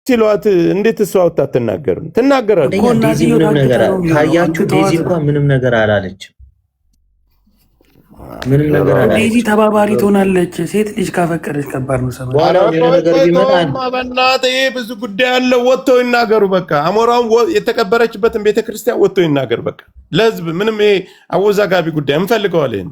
ሲሏት እንዴት እሷ ወጣ አትናገርም? ትናገራለች እኮ እንደዚህ ምንም ነገር ታያችሁ። ዴዚ እንኳን ምንም ነገር አላለችም። ምንም ነገር አላለችም። ዴዚ ተባባሪ ትሆናለች። ሴት ልጅ ካፈቀረች ከባድ ነው። ሰማ ነገር ቢመጣል በእናትህ ብዙ ጉዳይ አለ። ወጥተው ይናገሩ። በቃ አሞራውን የተቀበረችበትን ቤተክርስቲያን ወጥተው ይናገር። በቃ ለህዝብ ምንም ይሄ አወዛጋቢ ጉዳይ እንፈልገዋለን።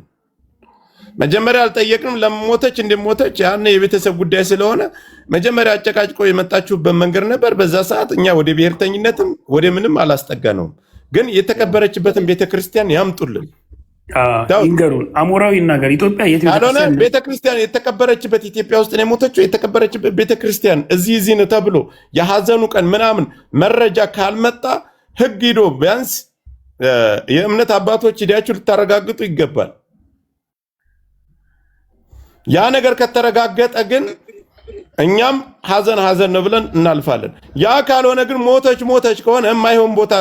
መጀመሪያ አልጠየቅንም ለሞተች እንደሞተች ያን የቤተሰብ ጉዳይ ስለሆነ መጀመሪያ አጨቃጭቆ የመጣችሁበት መንገድ ነበር። በዛ ሰዓት እኛ ወደ ብሔርተኝነትም ወደ ምንም አላስጠጋነውም። ግን የተቀበረችበትን ቤተክርስቲያን ያምጡልን፣ ይንገሩን። አሞራው ይናገር። ኢትዮጵያ ካልሆነ ቤተክርስቲያን የተቀበረችበት ኢትዮጵያ ውስጥ ነው የሞተችው። የተቀበረችበት ቤተክርስቲያን እዚህ ነው ተብሎ የሀዘኑ ቀን ምናምን መረጃ ካልመጣ ህግ ሂዶ ቢያንስ የእምነት አባቶች ሂዳችሁ ልታረጋግጡ ይገባል። ያ ነገር ከተረጋገጠ ግን እኛም ሀዘን ነው ብለን እናልፋለን። ያ ካልሆነ ግን ሞተች ከሆነ የማይሆን ቦታ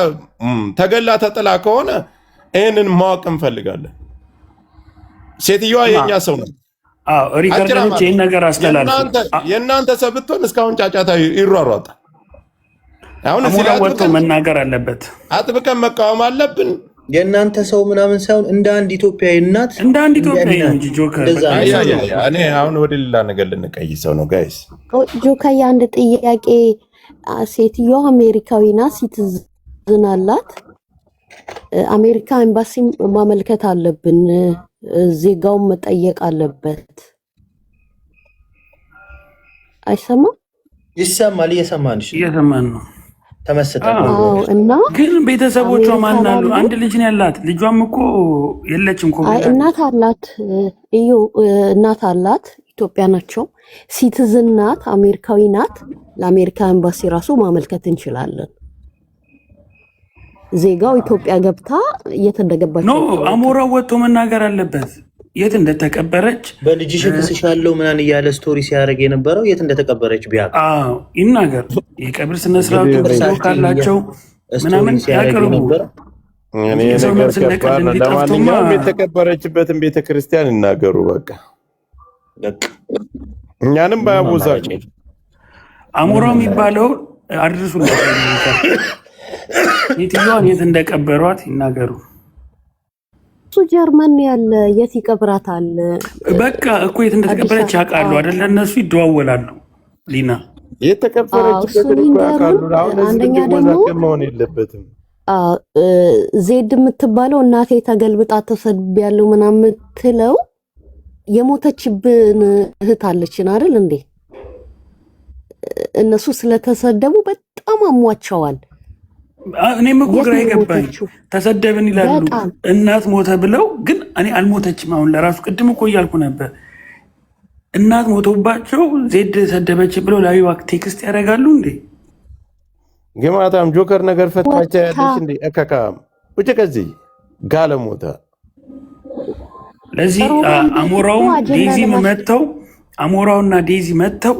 ተገላ ተጥላ ከሆነ ይህንን ማወቅ እንፈልጋለን። ሴትዮዋ የእኛ ሰው ነው። ሪከርዶች ይህን ነገር አስተላልፉ። የእናንተ ሰው ብትሆን እስካሁን ጫጫታ ይሯሯጣል። አሁን ወጥቶ መናገር አለበት። አጥብቀን መቃወም አለብን። የእናንተ ሰው ምናምን ሳይሆን እንደ አንድ ኢትዮጵያዊ እናት እንደ አንድ ኢትዮጵያዊ ነው እንጂ ጆከር እኔ አሁን ወደ ሌላ ነገር ልንቀይሰው ነው ጋይስ። ጆከር አንድ ጥያቄ፣ ሴትዮዋ አሜሪካዊ ናት፣ ሲቲዝን አላት። አሜሪካ ኤምባሲ ማመልከት አለብን፣ ዜጋውን መጠየቅ አለበት። አይሰማም? ይሰማል። እየሰማን ነው። ተመስጠን እና ግን ቤተሰቦቿ ማን አሉ? አንድ ልጅ ነው ያላት። ልጇም እኮ የለችም እኮ። እናት አላት፣ እናት አላት። ኢትዮጵያ ናቸው። ሲቲዝን ናት፣ አሜሪካዊ ናት። ለአሜሪካ ኤምባሲ ራሱ ማመልከት እንችላለን። ዜጋው ኢትዮጵያ ገብታ እየተደገባች ነው። አሞራው ወጥቶ መናገር አለበት የት እንደተቀበረች። በልጅሽ ክስሻለው ምናምን እያለ ስቶሪ ሲያደርግ የነበረው የት እንደተቀበረች ቢያውቅ ይናገር። የቀብር ስነስርዓቱ ካላቸው ምናምን ያቀርቡ። ለማንኛውም የተቀበረችበትን ቤተክርስቲያን ይናገሩ። በቃ እኛንም ባያቦዛቸው። አሞራው የሚባለው አድርሱ። የትኛዋን የት እንደቀበሯት ይናገሩ። እሱ ጀርመን ያለ የት ይቀብራታል? በቃ እኮ የት እንደተቀበረች ያውቃሉ አይደለ? እነሱ ይደዋወላሉ። ሊና የተቀበረችበት አንደኛ ደግሞ መሆን የለበትም። ዜድ የምትባለው እናቴ ተገልብጣ ተሰድቤያለሁ ምናምን የምትለው የሞተችብን እህት አለችን አይደል እንዴ? እነሱ ስለተሰደቡ በጣም አሟቸዋል። እኔም እኮ ግራ የገባኝ ተሰደብን ይላሉ። እናት ሞተ ብለው ግን እኔ አልሞተችም። አሁን ለራሱ ቅድም እኮ እያልኩ ነበር። እናት ሞተውባቸው ዜድ ሰደበች ብለው ለአቢባ ቴክስት ያደርጋሉ እንዴ? ግማታም ጆከር ነገር ፈታቻ ያለች እንዴ? እከካም ውጭ ከዚህ ጋለ ሞተ። ለዚህ አሞራው ዴዚ መተው አሞራውና ዴዚ መተው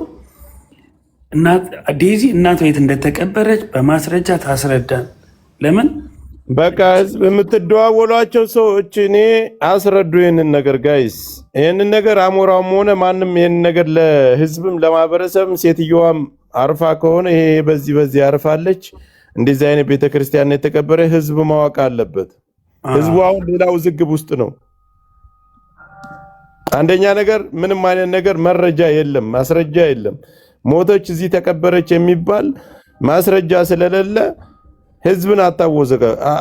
ዴዚ እናቷ የት እንደተቀበረች በማስረጃ ታስረዳን። ለምን በቃ ህዝብ የምትደዋወሏቸው ሰዎች እኔ አስረዱ ይህንን ነገር ጋይስ። ይህንን ነገር አሞራውም ሆነ ማንም ይህንን ነገር ለህዝብም ለማህበረሰብም ሴትዮዋም አርፋ ከሆነ ይሄ በዚህ አርፋለች። እንደዚህ አይነት ቤተክርስቲያን የተቀበረ ህዝብ ማወቅ አለበት። ህዝቡ አሁን ሌላ ውዝግብ ውስጥ ነው። አንደኛ ነገር ምንም አይነት ነገር መረጃ የለም፣ ማስረጃ የለም። ሞተች እዚህ ተቀበረች የሚባል ማስረጃ ስለሌለ ህዝብን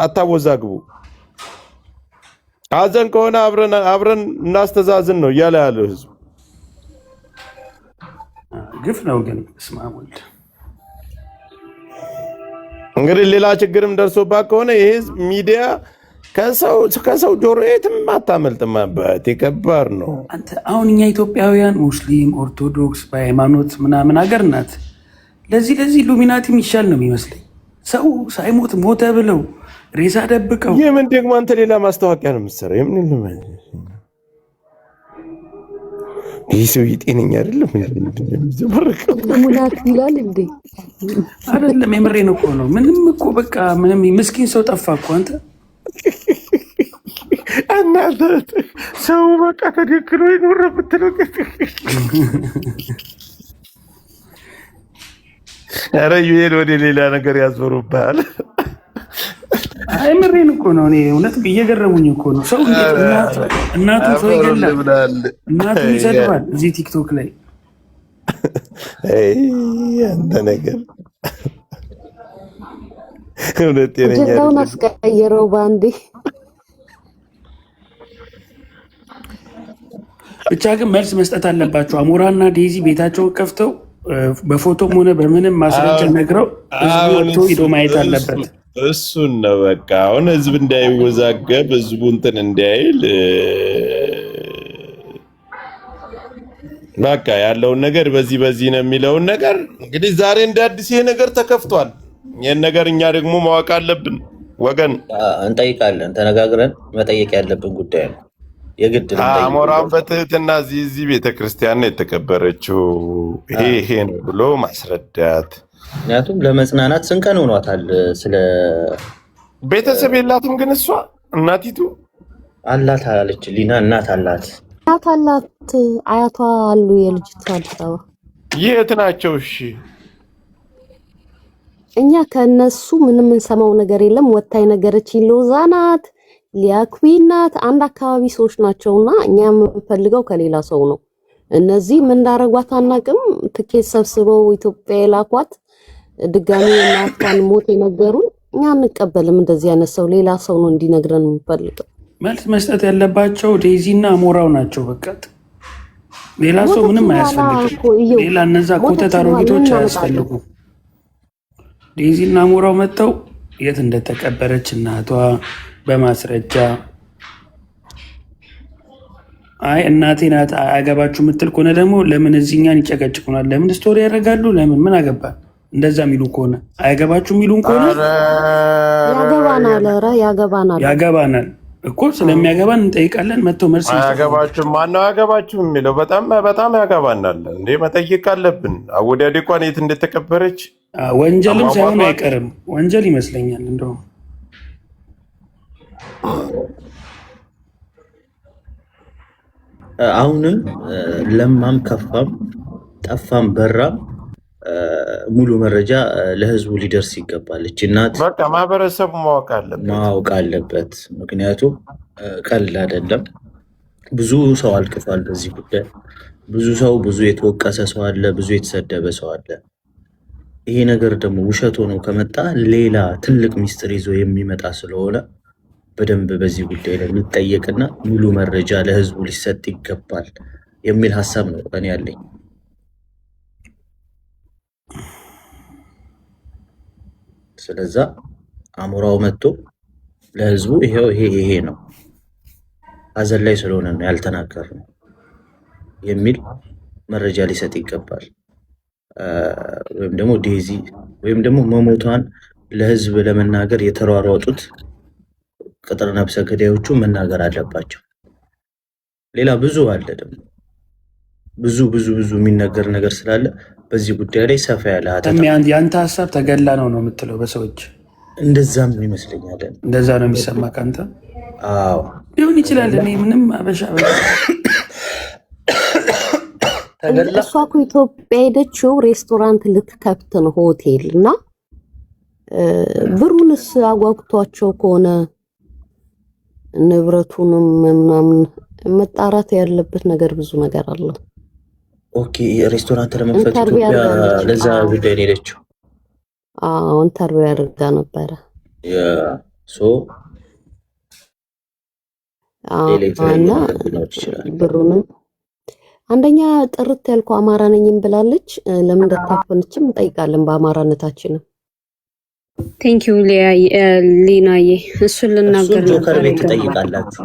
አታወዛግቡ። አዘን ከሆነ አብረን እናስተዛዝን ነው እያለ ያለው ህዝብ። ግፍ ነው ግን እስማሙል እንግዲህ ሌላ ችግርም ደርሶባት ከሆነ የህዝብ ሚዲያ ከሰው ጆሮ የትም አታመልጥም። አባት ከባድ ነው። አሁን እኛ ኢትዮጵያውያን ሙስሊም፣ ኦርቶዶክስ በሃይማኖት ምናምን ሀገር ናት። ለዚህ ኢሉሚናቲ የሚሻል ነው የሚመስለኝ። ሰው ሳይሞት ሞተ ብለው ሬሳ ደብቀው የምን ደግሞ አንተ ሌላ ማስታወቂያ ነው የምትሰራው? ይህ ሰው ጤነኛ አይደለም። ሙላት ይላል እንዴ? አይደለም፣ የምሬን እኮ ነው። ምንም እኮ በቃ ምንም ምስኪን ሰው ጠፋ እኮ አንተ እናንተ ሰው በቃ ተደክሎ ይኖር ብትለው ኧረ ዩኤል ወደ ሌላ ነገር ያዞሩብሃል። አይ ምሬን እኮ ነው። እኔ እውነት እየገረሙኝ እኮ ነው። ሰው እንዴት እናቱን ሰው ይገላል፣ እናቱን ይሰድባል እዚህ ቲክቶክ ላይ። አንተ ነገር እውነት ጀዳውን አስቀየረው ባንዴ። ብቻ ግን መልስ መስጠት አለባቸው። አሞራና ዴዚ ቤታቸውን ከፍተው በፎቶም ሆነ በምንም ማስረጃ ነግረው ህዝቡ ወጥቶ ሂዶ ማየት አለበት። እሱን ነው በቃ። አሁን ህዝብ እንዳይወዛገብ ህዝቡ እንትን እንዳይል በቃ ያለውን ነገር በዚህ ነው የሚለውን ነገር እንግዲህ ዛሬ እንደ አዲስ ይሄ ነገር ተከፍቷል። ይህን ነገር እኛ ደግሞ ማወቅ አለብን ወገን፣ እንጠይቃለን። ተነጋግረን መጠየቅ ያለብን ጉዳይ ነው የግድ። አሞራውን በትህትና እዚህ ቤተክርስቲያን ነው የተቀበረችው ይሄ ነው ብሎ ማስረዳት። ምክንያቱም ለመጽናናት ስንቀን ሆኗታል። ስለ ቤተሰብ የላትም ግን እሷ እናቲቱ አላት አለች። ሊና እናት አላት አያቷ አሉ የልጅቷ አዲስ አበባ። የት ናቸው? እሺ እኛ ከነሱ ምንም እንሰማው ነገር የለም። ወታይ ነገረችኝ። ሎዛ ናት፣ ሊያኩዊ ናት፣ አንድ አካባቢ ሰዎች ናቸውና እኛ የምንፈልገው ከሌላ ሰው ነው። እነዚህ ምን እንዳረጓት አናውቅም። ትኬት ሰብስበው ኢትዮጵያ የላኳት ድጋሚ እናቷን ሞት የነገሩን እኛ አንቀበልም። እንደዚህ አይነት ሰው ሌላ ሰው ነው እንዲነግረን የምንፈልገው። መልስ መስጠት ያለባቸው ዴዚና አሞራው ናቸው። በቃ ሌላ ሰው ምንም አያስፈልግም። ሌላ እነዛ ኮተት አሮጊቶች አያስፈልጉም። ዴዚና አሞራው መጥተው የት እንደተቀበረች እናቷ በማስረጃ አይ እናቴ ናት አያገባችሁ የምትል ከሆነ ደግሞ ለምን እዚህኛን ይጨቀጭቁናል? ለምን ስቶሪ ያደርጋሉ? ለምን ምን አገባል? እንደዛ የሚሉ ከሆነ አያገባችሁ የሚሉን ከሆነ ያገባናል እኮ ስለሚያገባን እንጠይቃለን። መጥተው መልስ አያገባችሁ ማነው አያገባችሁ የሚለው? በጣም ያገባናል እንዴ? መጠየቅ አለብን። አወዳዴ እንኳን የት እንደተቀበረች ወንጀልም ሳይሆን አይቀርም። ወንጀል ይመስለኛል እንደውም አሁንም ለማም ከፋም ጠፋም በራም ሙሉ መረጃ ለህዝቡ ሊደርስ ይገባል። እናት በቃ ማህበረሰቡ ማወቅ አለበት። ምክንያቱም ቀልድ አይደለም። ብዙ ሰው አልቅሷል በዚህ ጉዳይ። ብዙ የተወቀሰ ሰው አለ፣ ብዙ የተሰደበ ሰው አለ። ይሄ ነገር ደግሞ ውሸት ሆኖ ከመጣ ሌላ ትልቅ ሚስጥር ይዞ የሚመጣ ስለሆነ በደንብ በዚህ ጉዳይ ላይ ሊጠየቅና ሙሉ መረጃ ለህዝቡ ሊሰጥ ይገባል የሚል ሀሳብ ነው እኔ ያለኝ። ስለዛ አሞራው መጥቶ ለህዝቡ ይሄ ነው ሀዘን ላይ ስለሆነ ነው ያልተናገርነው የሚል መረጃ ሊሰጥ ይገባል። ወይም ደግሞ ዴዚ ወይም ደግሞ መሞቷን ለህዝብ ለመናገር የተሯሯጡት ቅጥር ነብሰ ገዳዮቹ መናገር አለባቸው። ሌላ ብዙ አለ ደግሞ ብዙ የሚነገር ነገር ስላለ በዚህ ጉዳይ ላይ ሰፋ ያለ ያንተ ሀሳብ ተገላ ነው የምትለው በሰዎች እንደዛም ይመስለኛል። እንደዛ ነው የሚሰማ ከአንተ? አዎ ሊሆን ይችላል። እኔ ምንም አበሻ እሷ እኮ ኢትዮጵያ ሄደችው ሬስቶራንት ልትከፍት ነው ሆቴል፣ እና ብሩንስ አጓጉቷቸው ከሆነ ንብረቱንም ምናምን መጣራት ያለበት ነገር ብዙ ነገር አለ። ኦኬ ሬስቶራንት ለመክፈት ኢትዮጵያ ለዛ ጉዳይ ነው ሄደችው። አዎ ኢንተርቪው ያደርጋ ነበረ። እና ብሩንም አንደኛ ጥርት ያልኩ አማራ ነኝም ብላለች። ለምን እንደታፈነችም እንጠይቃለን በአማራነታችንም። ቴንክ ዩ ሊናዬ። እሱን ልናገር ነው። ጆከር ቤት ትጠይቃላችሁ።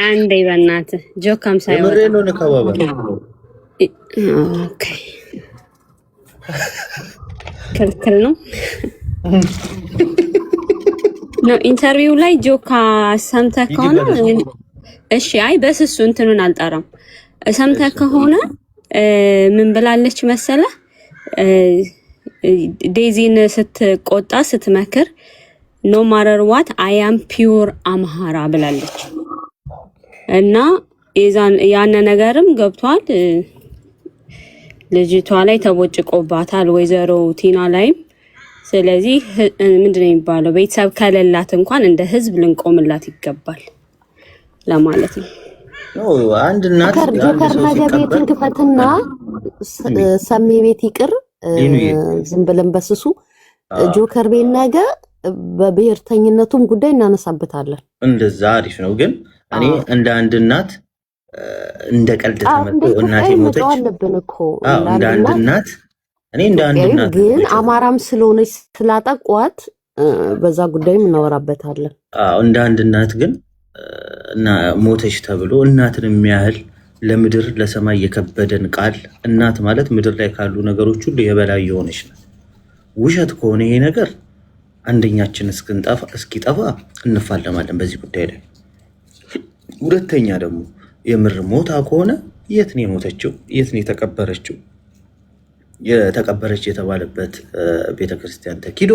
አንዴ በእናትህ ጆካም ሳይሆን ኦኬ ክልክል ነው ነው ኢንተርቪው ላይ ጆካ ሰምተህ ከሆነ እሺ፣ አይ በስሱ እንትኑን አልጠራም። ሰምተህ ከሆነ ምን ብላለች መሰለህ? ዴዚን ስትቆጣ ስትመክር ኖ ማረር ዋት አይ አም ፒውር አምሃራ ብላለች። እና ያነ ነገርም ገብቷል። ልጅቷ ላይ ተቦጭቆባታል፣ ወይዘሮ ቲና ላይም። ስለዚህ ምንድነው የሚባለው ቤተሰብ ከሌላት እንኳን እንደ ህዝብ ልንቆምላት ይገባል ለማለት ነው። አንድ እናት ጆከር ነገ ቤትን ክፈትና ሰሜ ቤት ይቅር ዝም ብለን በስሱ ጆከር ቤት ነገ በብሔርተኝነቱም ጉዳይ እናነሳበታለን። እንደዛ አሪፍ ነው። ግን እኔ እንደ አንድ እናት እንደ ቀልድ ተመጥቶ እናቴ ሞተች አለብን እኮ እንደ አንድ እናት እኔ እንደ አንድ እናት ግን አማራም ስለሆነች ስላጠቋት በዛ ጉዳይም እናወራበታለን። እንደ አንድ እናት ግን እና ሞተች ተብሎ እናትን የሚያህል ለምድር ለሰማይ የከበደን ቃል እናት ማለት ምድር ላይ ካሉ ነገሮች ሁሉ የበላይ የሆነች ነው። ውሸት ከሆነ ይሄ ነገር አንደኛችን እስኪጠፋ እንፋለማለን በዚህ ጉዳይ ላይ። ሁለተኛ ደግሞ የምር ሞታ ከሆነ የት ነው የሞተችው? የት ነው የተቀበረችው? የተቀበረች የተባለበት ቤተክርስቲያን ተኪዶ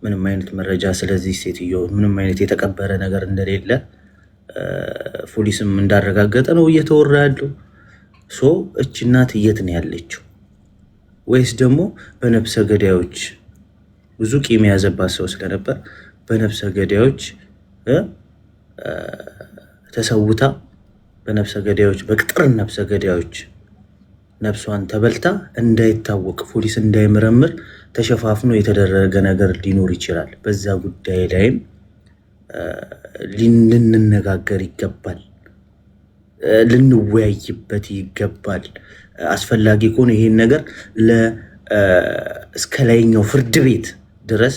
ምንም አይነት መረጃ ስለዚህ ሴትዮ ምንም አይነት የተቀበረ ነገር እንደሌለ ፖሊስም እንዳረጋገጠ ነው እየተወራ ያለው። እች እናት የት ነው ያለችው? ወይስ ደግሞ በነፍሰ ገዳዮች ብዙ ቂም የያዘባት ሰው ስለነበር በነፍሰ ገዳዮች ተሰውታ በነፍሰ ገዳዮች በቅጥር ነፍሰ ገዳዮች ነፍሷን ተበልታ እንዳይታወቅ ፖሊስ እንዳይመረምር ተሸፋፍኖ የተደረገ ነገር ሊኖር ይችላል። በዛ ጉዳይ ላይም ልንነጋገር ይገባል፣ ልንወያይበት ይገባል። አስፈላጊ ከሆነ ይሄን ነገር እስከ ላይኛው ፍርድ ቤት ድረስ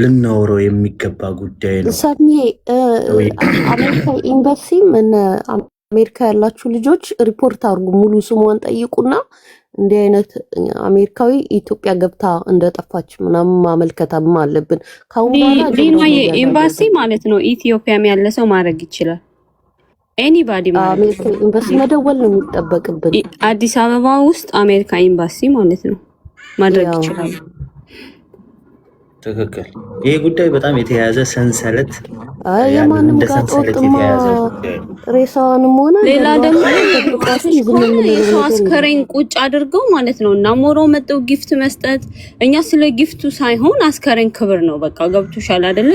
ልናወራው የሚገባ ጉዳይ ነው። ሰሚ አሜሪካ ኤምባሲም አሜሪካ ያላችሁ ልጆች ሪፖርት አድርጉ፣ ሙሉ ስሟን ጠይቁና እንዲህ አይነት አሜሪካዊ ኢትዮጵያ ገብታ እንደጠፋች ምናምን ማመልከታም አለብን። ሌላ ኤምባሲ ማለት ነው ኢትዮጵያም ያለ ሰው ማድረግ ይችላል። ኤኒባዲ አሜሪካ ኤምባሲ መደወል ነው የሚጠበቅብን። አዲስ አበባ ውስጥ አሜሪካ ኤምባሲ ማለት ነው ማድረግ ይችላል። ትክክል። ይሄ ጉዳይ በጣም የተያያዘ ሰንሰለት የማንም ጋር ወጥማ ሬሳዋንም ሆነ ሌላ ደግሞ አስከሬን ቁጭ አድርገው ማለት ነው እና ሞሮ መጠው ጊፍት መስጠት። እኛ ስለ ጊፍቱ ሳይሆን አስከሬን ክብር ነው። በቃ ገብቶሻል አይደለ?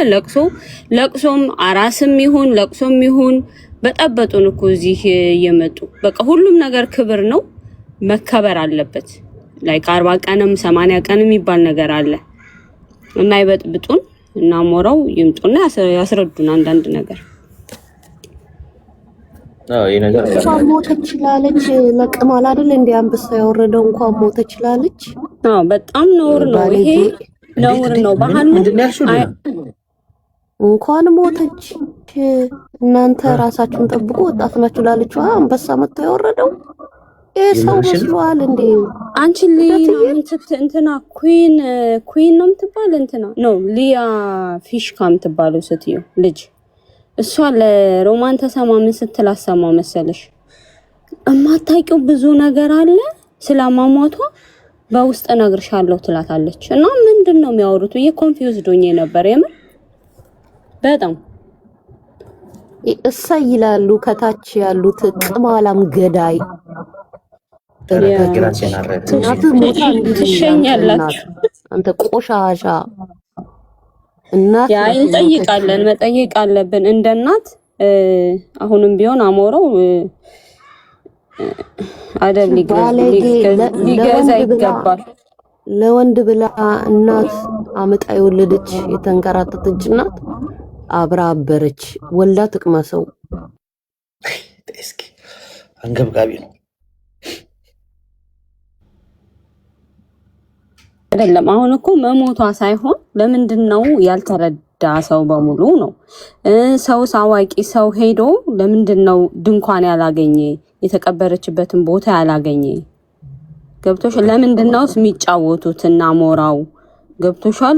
ለቅሶም አራስም ይሁን ለቅሶም ይሁን በጠበጡን እኮ እዚህ እየመጡ በቃ ሁሉም ነገር ክብር ነው፣ መከበር አለበት። ላይክ 40 ቀንም 80 ቀንም የሚባል ነገር አለ እና ይበጥብጡን እና ሞራው ይምጡና ያስረዱን አንዳንድ ነገር። ይሄ ነገር እንኳን ሞተች ይችላለች ለቅማል አይደል እንዴ? አንበሳ ያወረደው እንኳን ሞተች ይችላለች። በጣም ነውር ነው ይሄ፣ ነውር ነው። ባህል እንኳን ሞተች እናንተ ራሳችሁን ጠብቁ ወጣት ናችሁ ላለች አንበሳ መጥቶ ያወረደው ሰው መስሏል እንዴ? አንቺ እንትና ኩዊን ነው የምትባል እንትና ነው ሊያ ፊሽካ የምትባለው ስትዩ ልጅ እሷ ለሮማን ተሰማ ምን ስትል አሰማው መሰለሽ? እማታውቂው ብዙ ነገር አለ ስለማሟቷ በውስጥ እነግርሻለሁ ትላታለች። እና ምንድነው የሚያወሩት? ኮንፊውዝድ ሆኜ ነበር የምር በጣም እሰይ ይላሉ ከታች ያሉት ቅማላም ገዳይ ትሸኛላችሁ አንተ ቆሻሻ እናት። ያ እንጠይቃለን፣ መጠየቅ አለብን እንደ እናት። አሁንም ቢሆን አሞረው አደብ ሊገዛ ይገባል። ለወንድ ብላ እናት አመጣ የወለደች የተንከራተተች እናት አብራ አበረች ወልዳ ትቅመሰው። እስኪ አንገብጋቢ ነው አይደለም። አሁን እኮ መሞቷ ሳይሆን ለምንድነው ያልተረዳ ሰው በሙሉ ነው። ሰው አዋቂ ሰው ሄዶ ለምንድነው ድንኳን ያላገኘ የተቀበረችበትን ቦታ ያላገኘ? ገብቶሻል? ለምንድነው የሚጫወቱት እና ሞራው ገብቶሻል?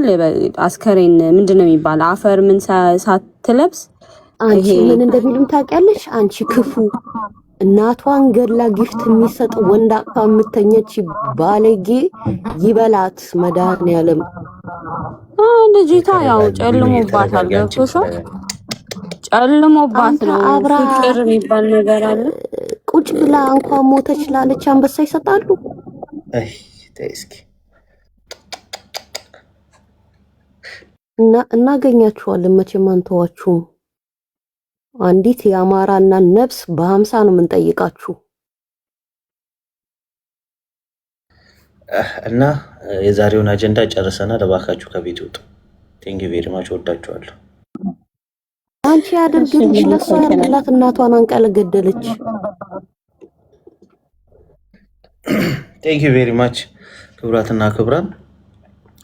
አስከሬን ምንድነው የሚባል አፈር ምን ሳትለብስ አንቺ ምን እንደሚሉም ታውቂያለሽ? አንቺ ክፉ እናቷን ገድላ ጊፍት የሚሰጥ ወንድ አቅፋ የምተኘች ባለጌ ይበላት መድኃኒዓለም። ልጅቷ ያው ጨልሞባታል። ገብቶሻል? ጨልሞባት ነው ፍቅር የሚባል ነገር አለ። ቁጭ ብላ እንኳን ሞተች ላለች አንበሳ ይሰጣሉ። አይ ተይስኪ እናገኛችኋለን መቼም አንተዋችሁም። አንዲት የአማራና ነፍስ በ50 ነው የምንጠይቃችሁ። እና የዛሬውን አጀንዳ ጨርሰናል። እባካችሁ ከቤት ውጡ። ቴንክ ዩ ቬሪ ማች። ወዳችኋለሁ። አንቺ ያድርግልሽ፣ ለሷ ያድርግላት። እናቷን አንቀለ ገደለች። ቴንክ ዩ ቬሪ ማች። ክቡራትና ክቡራን፣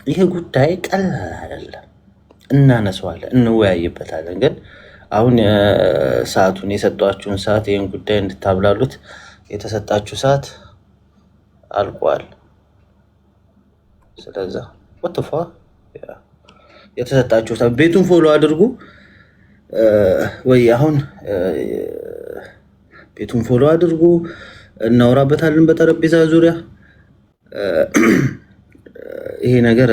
ይሄ ጉዳይ ቀላል አይደለም። እናነሳዋለን፣ እንወያይበታለን። ግን አሁን ሰዓቱን የሰጧችሁን ሰዓት ይህን ጉዳይ እንድታብላሉት የተሰጣችሁ ሰዓት አልቋል። ስለዛ ወጥፋ የተሰጣችሁ ሰዓት ቤቱን ፎሎ አድርጉ ወይ አሁን ቤቱን ፎሎ አድርጉ። እናወራበታለን በጠረጴዛ ዙሪያ ይሄ ነገር